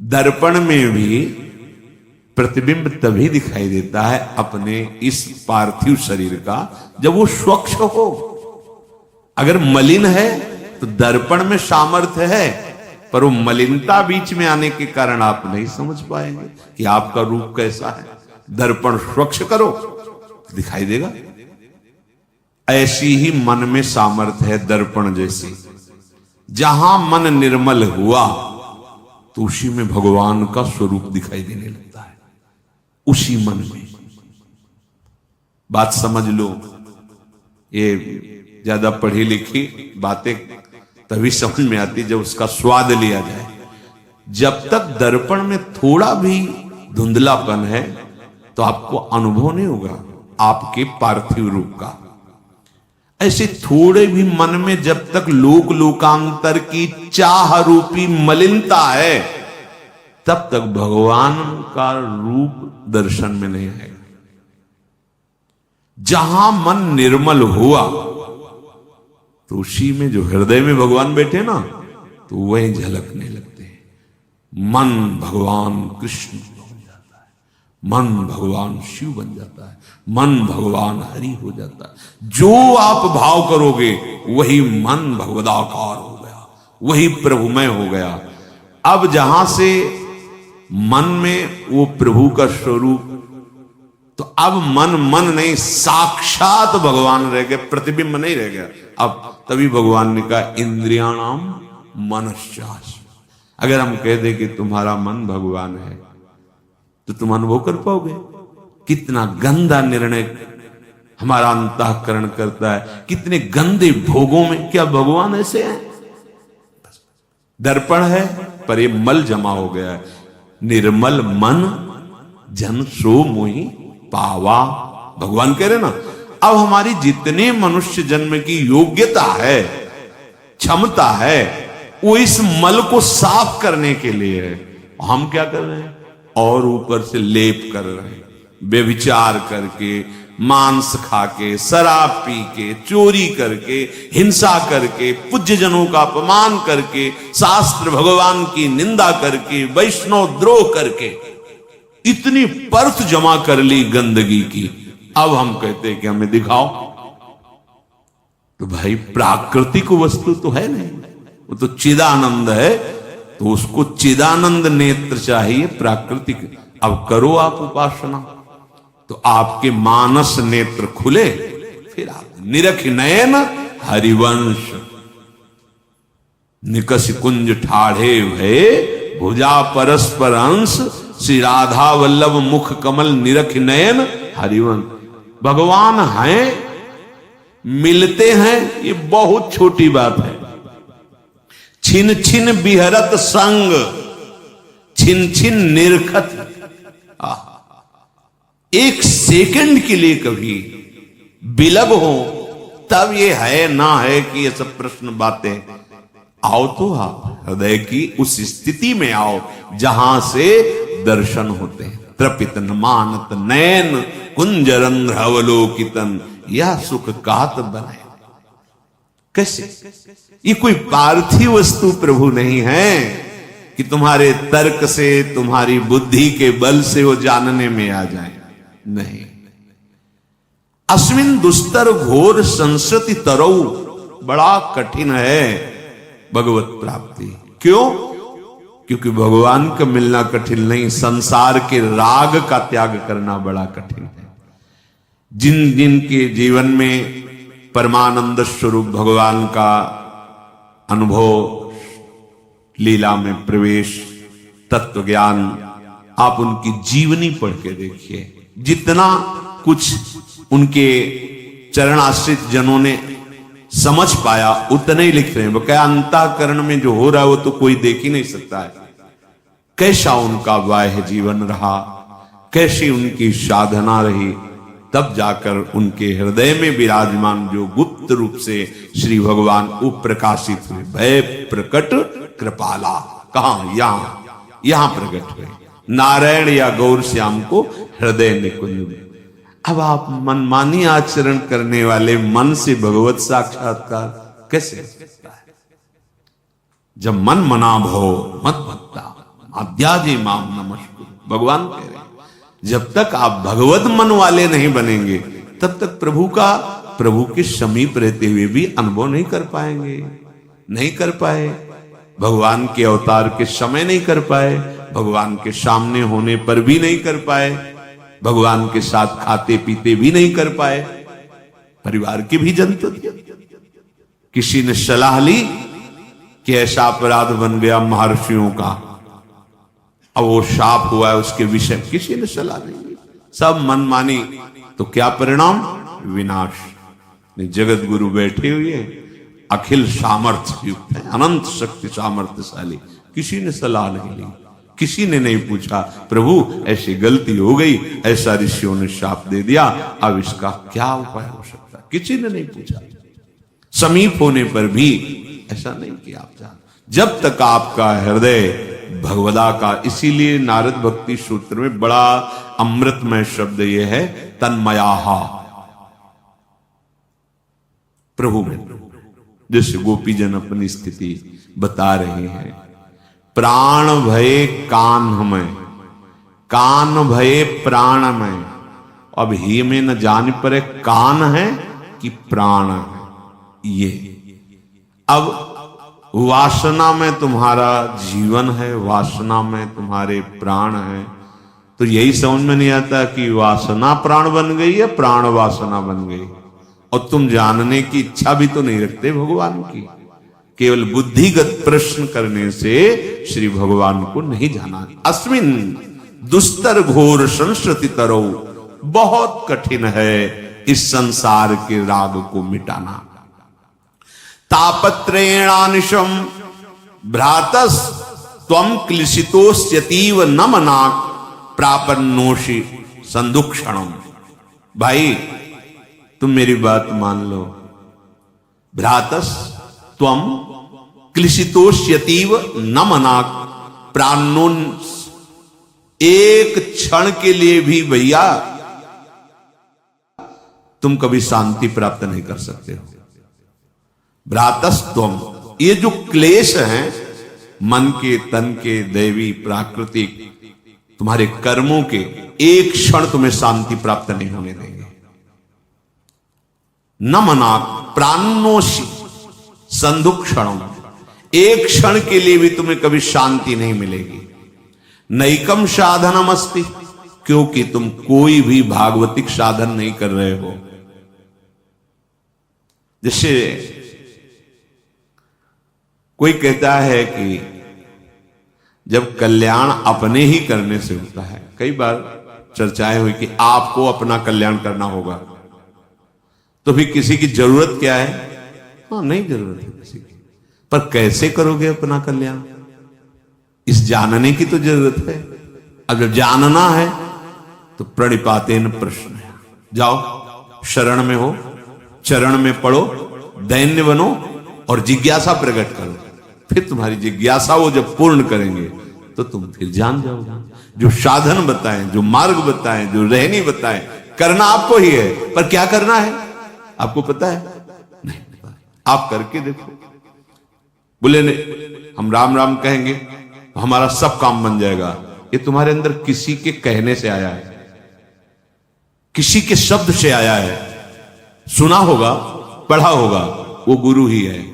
दर्पण में भी प्रतिबिंब तभी दिखाई देता है अपने इस पार्थिव शरीर का जब वो स्वच्छ हो। अगर मलिन है तो दर्पण में सामर्थ्य है, पर वो मलिनता बीच में आने के कारण आप नहीं समझ पाएंगे कि आपका रूप कैसा है। दर्पण स्वच्छ करो दिखाई देगा। ऐसी ही मन में सामर्थ्य है दर्पण जैसी। जहां मन निर्मल हुआ तो उसी में भगवान का स्वरूप दिखाई देने लगता है, उसी मन में। बात समझ लो। ये ज्यादा पढ़ी लिखी बातें तभी समझ में आती जब उसका स्वाद लिया जाए। जब तक दर्पण में थोड़ा भी धुंधलापन है तो आपको अनुभव नहीं होगा आपके पार्थिव रूप का। ऐसे थोड़े भी मन में जब तक लोक लोकांतर की चाह रूपी मलिनता है तब तक भगवान का रूप दर्शन में नहीं आएगा। जहां मन निर्मल हुआ तो उसी में जो हृदय में भगवान बैठे ना तो वही झलकने लगते हैं। मन भगवान कृष्ण बन जाता है, मन भगवान शिव बन जाता है, मन भगवान हरि हो जाता है। जो आप भाव करोगे वही मन भगवदाकार हो गया, वही प्रभुमय हो गया। अब जहां से मन में वो प्रभु का स्वरूप, तो अब मन नहीं, साक्षात भगवान रह गए, प्रतिबिंब नहीं रह गया। अब तभी भगवान ने कहा इंद्रियाणाम मनश्चास। अगर हम कह दे कि तुम्हारा मन भगवान है तो तुम अनुभव कर पाओगे कितना गंदा निर्णय हमारा अंतःकरण करता है, कितने गंदे भोगों में। क्या भगवान ऐसे हैं? दर्पण है पर ये मल जमा हो गया है। निर्मल मन जन सो मोहि पावा, भगवान कह रहे ना। अब हमारी जितने मनुष्य जन्म की योग्यता है, क्षमता है, वो इस मल को साफ करने के लिए है। हम क्या कर रहे हैं? और ऊपर से लेप कर रहे हैं, व्यभिचार करके, मांस खा के, शराब पी के, चोरी करके, हिंसा करके, पूज्य जनों का अपमान करके, शास्त्र भगवान की निंदा करके, वैष्णव द्रोह करके इतनी परत जमा कर ली गंदगी की। अब हम कहते हैं कि हमें दिखाओ। तो भाई प्राकृतिक वस्तु तो है नहीं, वो तो चिदानंद है, तो उसको चिदानंद नेत्र चाहिए प्राकृतिक। अब करो आप उपासना तो आपके मानस नेत्र खुले, फिर आप निरख नयन हरिवंश निकस कुंज ठाढ़े भये भुजा परस्पर अंश श्री राधा वल्लभ मुख कमल निरख नयन हरिवंश। भगवान हैं, मिलते हैं, ये बहुत छोटी बात है। छिन छिन बिहरत संग छिन छिन निरखत। एक सेकंड के लिए कभी विलग हो तब ये है ना है कि ये सब प्रश्न बातें। आओ तो आप हृदय की उस स्थिति में आओ जहां से दर्शन होते हैं। त्रपित मानत नैन कुंजरंध्र अवलोकितन, यह सुख कात बने। कैसे? ये कोई पार्थिव वस्तु प्रभु नहीं है कि तुम्हारे तर्क से, तुम्हारी बुद्धि के बल से वो जानने में आ जाए। नहीं। अस्मिन दुस्तर घोर संसति तरौ, बड़ा कठिन है भगवत प्राप्ति। क्यों? क्योंकि भगवान का मिलना कठिन नहीं, संसार के राग का त्याग करना बड़ा कठिन है। जिन जिन के जीवन में परमानंद स्वरूप भगवान का अनुभव, लीला में प्रवेश, तत्व ज्ञान, आप उनकी जीवनी पढ़ के देखिए। जितना कुछ उनके चरण आश्रित जनों ने समझ पाया उतने ही लिख रहे हैं। वो क्या अंतःकरण में जो हो रहा है वो तो कोई देख ही नहीं सकता है। कैसा उनका बाह्य जीवन रहा, कैसी उनकी साधना रही, तब जाकर उनके हृदय में विराजमान जो गुप्त रूप से श्री भगवान वो प्रकाशित हुए। भय प्रकट कृपाला, कहां? यहां प्रकट हुए नारायण या गौर श्याम को हृदय निकुंज में। अब आप मनमानी आचरण करने वाले मन से भगवत साक्षात्कार कैसे? जब मन मना भो मत भक्ता आद्याजे माम नमस्कुरु। भगवान कह रहे हैं जब तक आप भगवत मन वाले नहीं बनेंगे तब तक प्रभु के समीप रहते हुए भी अनुभव नहीं कर पाएंगे। नहीं कर पाए, भगवान के अवतार के समय नहीं कर पाए, भगवान के सामने होने पर भी नहीं कर पाए, भगवान के साथ खाते पीते भी नहीं कर पाए। परिवार के भी जन तो थे। किसी ने सलाह ली कि ऐसा अपराध बन गया महर्षियों का, अब वो शाप हुआ है उसके विषय, किसी ने सलाह नहीं ली, सब मनमानी। तो क्या परिणाम? विनाश। जगत गुरु बैठे हुए अखिल सामर्थ्य युक्त है, अनंत शक्ति सामर्थ्यशाली, किसी ने सलाह नहीं ली, किसी ने नहीं पूछा प्रभु ऐसी गलती हो गई, ऐसा ऋषियों ने शाप दे दिया, अब इसका क्या उपाय हो सकता है, किसी ने नहीं पूछा। समीप होने पर भी ऐसा नहीं किया आप जान, जब तक आपका हृदय भगवदा का। इसीलिए नारद भक्ति सूत्र में बड़ा अमृतमय शब्द यह है, तन्मयाहा, प्रभु में। जैसे गोपी जन अपनी स्थिति बता रहे हैं, प्राण भये कान में, कान भये प्राण में। अब ही में न जान पर कान है कि प्राण है। ये अब वासना में तुम्हारा जीवन है, वासना में तुम्हारे प्राण है, तो यही समझ में नहीं आता कि वासना प्राण बन गई है, प्राण वासना बन गई। और तुम जानने की इच्छा भी तो नहीं रखते भगवान की, केवल बुद्धिगत प्रश्न करने से श्री भगवान को नहीं जाना। अस्मिन दुस्तर घोर संस्कृति तरो, बहुत कठिन है इस संसार के राग को मिटाना। तापत्रेणानिशम भ्रातस त्वं क्लिशितोस्यतीव न मनाक प्रापन्नोषि संदुक्षणम। भाई तुम मेरी बात मान लो, भ्रातस त्वं क्लिशितोस्यतीव न मनाक प्राणोन। एक क्षण के लिए भी भैया तुम कभी शांति प्राप्त नहीं कर सकते हो। भ्रातस्त्वम, ये जो क्लेश हैं मन के, तन के, दैवी, प्राकृतिक, तुम्हारे कर्मों के, एक क्षण तुम्हें शांति प्राप्त नहीं होने देंगे। न मनाक प्राणोषि संदुक्षणम, एक क्षण के लिए भी तुम्हें कभी शांति नहीं मिलेगी। नैकम साधनम अस्ति, क्योंकि तुम कोई भी भागवतिक साधन नहीं कर रहे हो। जैसे कोई कहता है कि जब कल्याण अपने ही करने से होता है, कई बार चर्चाएं हुई कि आपको अपना कल्याण करना होगा, तो फिर किसी की जरूरत क्या है? हाँ, नहीं जरूरत है किसी की, पर कैसे करोगे अपना कल्याण, इस जानने की तो जरूरत है। अब जब जानना है तो प्रणिपातेन प्रश्न है, जाओ शरण में हो, चरण में पढ़ो, दैन्य बनो और जिज्ञासा प्रकट करो। फिर तुम्हारी जिज्ञासा वो जब पूर्ण करेंगे तो तुम फिर जान जाओगे। जो साधन बताएं, जो मार्ग बताएं, जो रहनी बताएं, करना आपको ही है, पर क्या करना है आपको पता है? नहीं पता। आप करके देखो। बोले नहीं हम राम राम कहेंगे तो हमारा सब काम बन जाएगा, ये तुम्हारे अंदर किसी के कहने से आया है, किसी के शब्द से आया है। सुना होगा, पढ़ा होगा, वो गुरु ही है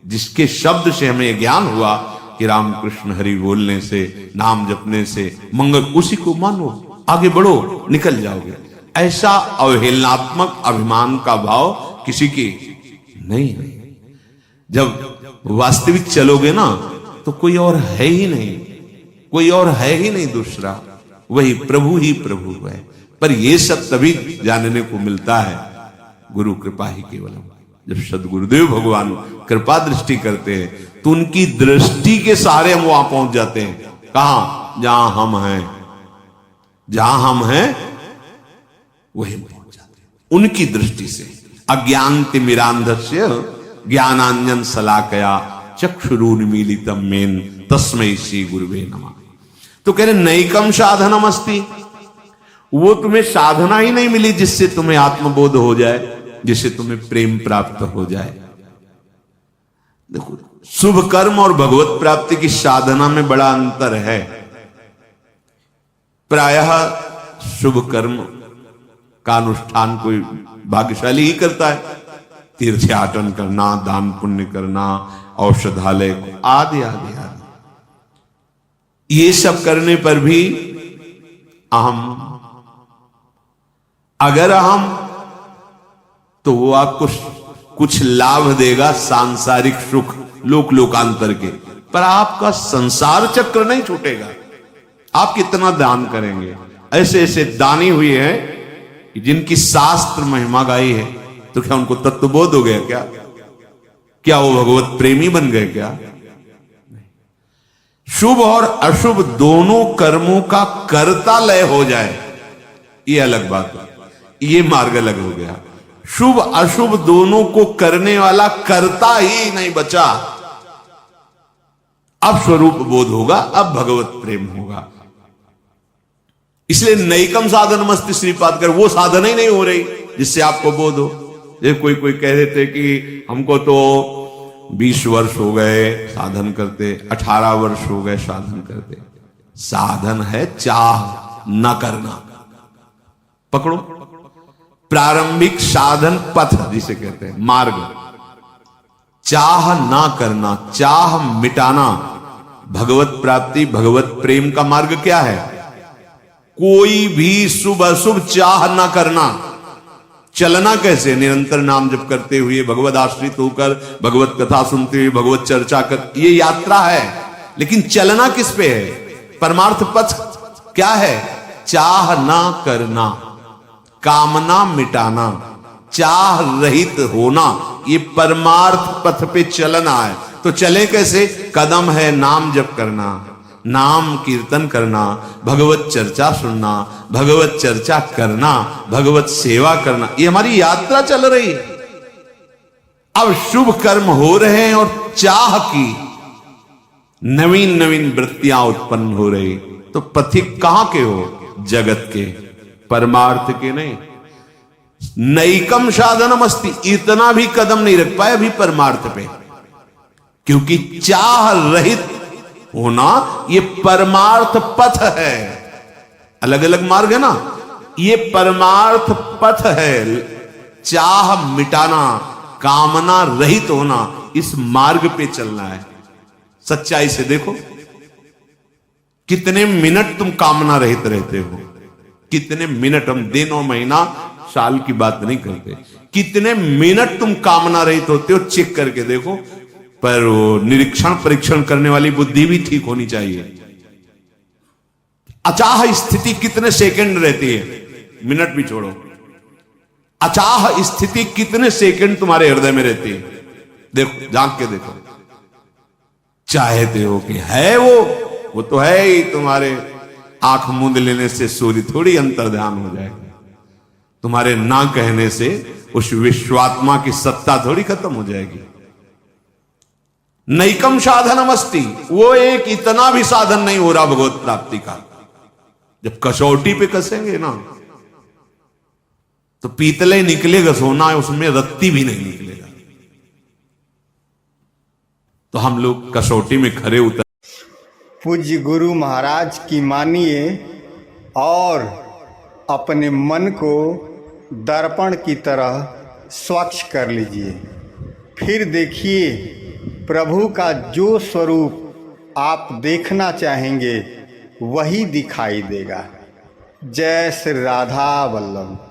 जिसके शब्द से हमें ज्ञान हुआ कि राम कृष्ण हरि बोलने से, नाम जपने से मंगल, उसी को मानो, आगे बढ़ो, निकल जाओगे। ऐसा अवहेलनात्मक अभिमान का भाव किसी की नहीं है। जब वास्तविक चलोगे ना तो कोई और है ही नहीं, कोई और है ही नहीं दूसरा, वही प्रभु है। पर ये सब तभी जानने को मिलता है गुरु कृपा ही केवलम। जब सदगुरुदेव भगवान कृपा दृष्टि करते हैं तो उनकी दृष्टि के सहारे हम वहां पहुंच जाते हैं। कहां? जहां हम हैं, जहां हम हैं वही पहुंच जाते हैं उनकी दृष्टि से। अज्ञान तिमिरांधस्य ज्ञानांजन शलाकया चक्षुरुन्मीलितम मेन तस्मै श्री गुरुवे नमः। तो कह रहे नैकम साधनम अस्ति, वो तुम्हें साधना ही नहीं मिली जिससे तुम्हें आत्मबोध हो जाए, जिससे तुम्हें प्रेम प्राप्त हो जाए। देखो शुभ कर्म और भगवत प्राप्ति की साधना में बड़ा अंतर है। प्रायः शुभ कर्म का अनुष्ठान कोई भाग्यशाली ही करता है, तीर्थयाटन करना, दान पुण्य करना, औषधालय आदि आदि आदि। ये सब करने पर भी अगर अहम तो वो आपको कुछ लाभ देगा, सांसारिक सुख लोक लोकांतर के, पर आपका संसार चक्र नहीं छूटेगा। आप कितना दान करेंगे? ऐसे ऐसे दानी हुए हैं जिनकी शास्त्र महिमा गाई है, तो क्या उनको तत्वबोध हो गया? क्या वो भगवत प्रेमी बन गए? क्या शुभ और अशुभ दोनों कर्मों का कर्ता लय हो जाए, ये अलग बात है, ये मार्ग अलग हो गया। शुभ अशुभ दोनों को करने वाला कर्ता ही नहीं बचा। अब स्वरूप बोध होगा, अब भगवत प्रेम होगा। इसलिए नैकम साधन मस्त श्रीपाद कर, वो साधना ही नहीं हो रही जिससे आपको बोध हो। जैसे कोई कह देते कि हमको तो 20 वर्ष हो गए साधन करते, 18 वर्ष हो गए साधन करते। साधन है चाह न करना। पकड़ो, प्रारंभिक साधन पथ जिसे कहते हैं, मार्ग। चाह ना करना, चाह मिटाना। भगवत प्राप्ति, भगवत प्रेम का मार्ग क्या है? कोई भी शुभ अशुभ चाह ना करना। चलना कैसे? निरंतर नाम जप करते हुए, भगवत आश्रित होकर, भगवत कथा सुनते हुए, भगवत चर्चा कर, ये यात्रा है। लेकिन चलना किस पे है? परमार्थ पथ क्या है? चाह ना करना, कामना मिटाना, चाह रहित होना, ये परमार्थ पथ पे चलना है। तो चले कैसे? कदम है नाम जप करना, नाम कीर्तन करना, भगवत चर्चा सुनना, भगवत चर्चा करना, भगवत सेवा करना, ये हमारी यात्रा चल रही है। अब शुभ कर्म हो रहे हैं और चाह की नवीन नवीन वृत्तियां उत्पन्न हो रही, तो पथिक कहां के हो? जगत के, परमार्थ के नहीं। नैकम साधनम अस्ति, इतना भी कदम नहीं रख पाए अभी परमार्थ पे, क्योंकि चाह रहित होना ये परमार्थ पथ है। अलग अलग मार्ग है ना, ये परमार्थ पथ है। चाह मिटाना, कामना रहित होना, इस मार्ग पे चलना है। सच्चाई से देखो, कितने मिनट तुम कामना रहित रहते हो? कितने मिनट, हम दिन और महीना साल की बात नहीं करते, कितने मिनट तुम कामना रहित होते हो? चेक करके देखो। पर वो निरीक्षण परीक्षण करने वाली बुद्धि भी ठीक होनी चाहिए। अचाह स्थिति कितने सेकंड रहती है? मिनट भी छोड़ो, अचाह स्थिति कितने सेकंड तुम्हारे हृदय में रहती है? देखो, झांक के देखो। चाहते हो कि है वो तो है ही। तुम्हारे आंख मूंद लेने से सूर्य थोड़ी अंतर्ध्यान हो जाएगा। तुम्हारे ना कहने से उस विश्वात्मा की सत्ता थोड़ी खत्म हो जाएगी। नैकम साधनमस्ति, वो एक इतना भी साधन नहीं हो रहा भगवत प्राप्ति का। जब कसौटी पे कसेंगे ना, तो पीतले निकलेगा, सोना है उसमें रत्ती भी नहीं निकलेगा। तो हम लोग कसौटी में खरे उतर। पूज्य गुरु महाराज की मानिए और अपने मन को दर्पण की तरह स्वच्छ कर लीजिए। फिर देखिए, प्रभु का जो स्वरूप आप देखना चाहेंगे वही दिखाई देगा। जय श्री राधा वल्लभ।